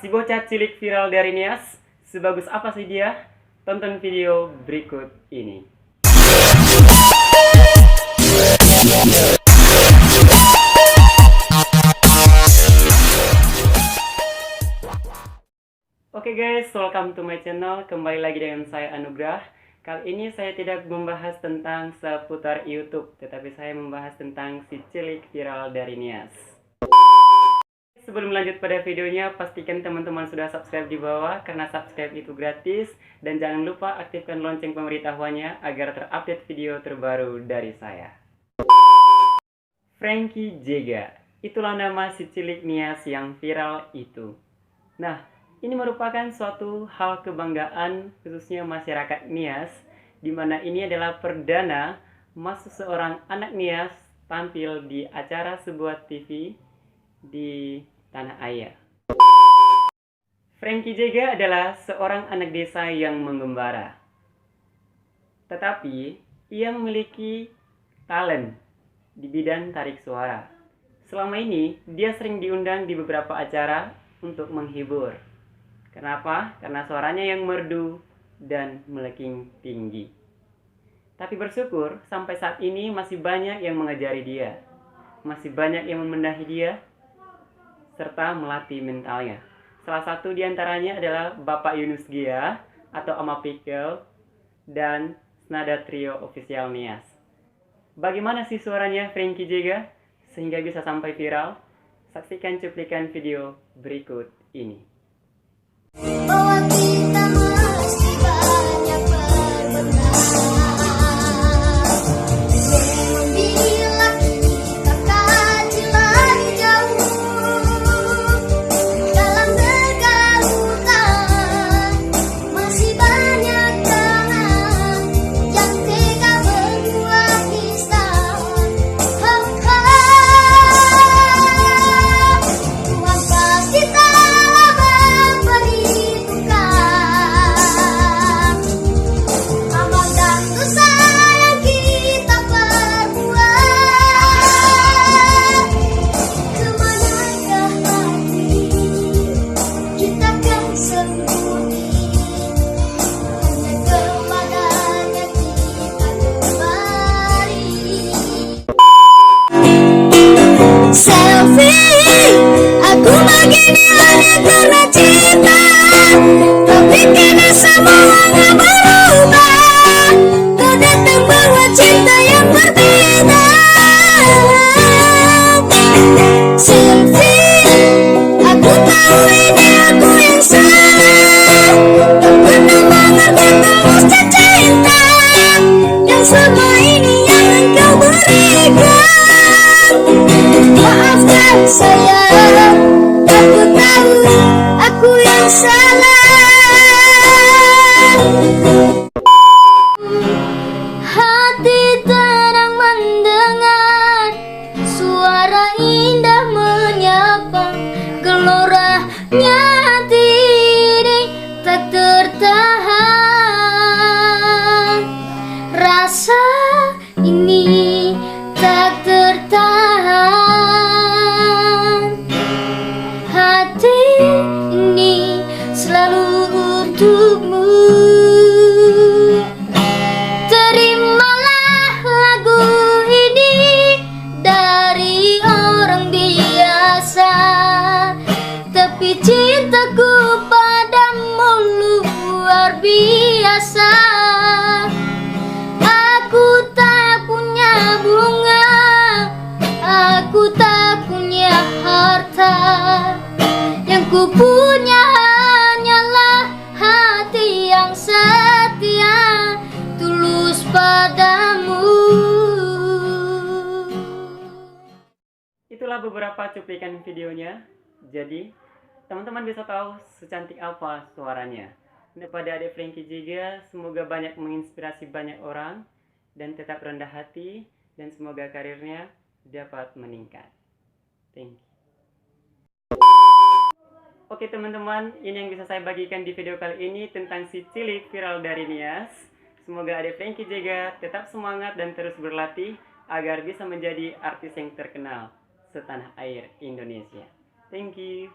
Si bocah cilik viral dari Nias, sebagus apa sih dia? Tonton video berikut ini. Oke guys, welcome to my channel. Kembali lagi dengan saya Anugrah. Kali ini saya tidak membahas tentang seputar YouTube, tetapi saya membahas tentang si cilik viral dari Nias. Sebelum lanjut pada videonya, pastikan teman-teman sudah subscribe di bawah, karena subscribe itu gratis. Dan jangan lupa aktifkan lonceng pemberitahuannya agar terupdate video terbaru dari saya. Frankie Jega, itulah nama si cilik Nias yang viral itu. Nah, ini merupakan suatu hal kebanggaan khususnya masyarakat Nias, di mana ini adalah perdana masuk seorang anak Nias tampil di acara sebuah TV di tanah air. Frankie Jega adalah seorang anak desa yang mengembara. Tetapi ia memiliki talent di bidang tarik suara. Selama ini dia sering diundang di beberapa acara untuk menghibur. Kenapa? Karena suaranya yang merdu dan melengking tinggi. Tapi bersyukur sampai saat ini masih banyak yang mengajari dia. Masih banyak yang membenahi dia serta melatih mentalnya. Salah satu diantaranya adalah Bapak Yunus Gia atau Ama Pikel dan Nada Trio Official Nias. Bagaimana sih suaranya Frankie Jega sehingga bisa sampai viral? Saksikan cuplikan video berikut ini. Bahwa kita masih banyak berbenah. Memang bila kita kaji lagi jauh dalam kegalutan, masih banyak tangan yang tega berbuat kisah. Tuhan pasti telah memperhitungkan amal dan dosa yang kita perbuat. Kemanakah hati kita kan sembunyi, hanya kepadanya kita kembali. Selfie, aku begini hanya karena cinta. Tapi kini semua gak berubah. Kau datang bawa cinta yang berbeda. Selfie, aku tahu ini aku yang salah. Tak pernah mengerti tulusnya cinta yang selama ini yang engkau berikan. Maafkan saya, aku tahu aku yang salah. Hati tenang mendengar suara indah menyapa, geloranya hati ini tak tertahan. Rasa ini tak tertahan. Hati ini selalu untukmu. Terimalah lagu ini dari orang biasa, tapi cintaku padamu luar biasa. Aku tak punya bunga, aku tak punya harta. Yang ku punya hanyalah hati yang setia, tulus padamu. Itulah beberapa cuplikan videonya. Jadi, teman-teman bisa tahu secantik apa suaranya. Kepada adik Frankie Jega, semoga banyak menginspirasi banyak orang dan tetap rendah hati, dan semoga karirnya dapat meningkat. Thank you. Oke teman-teman, ini yang bisa saya bagikan di video kali ini tentang si cilik viral dari Nias. Semoga adik Frankie Jega tetap semangat dan terus berlatih agar bisa menjadi artis yang terkenal setanah air Indonesia. Thank you.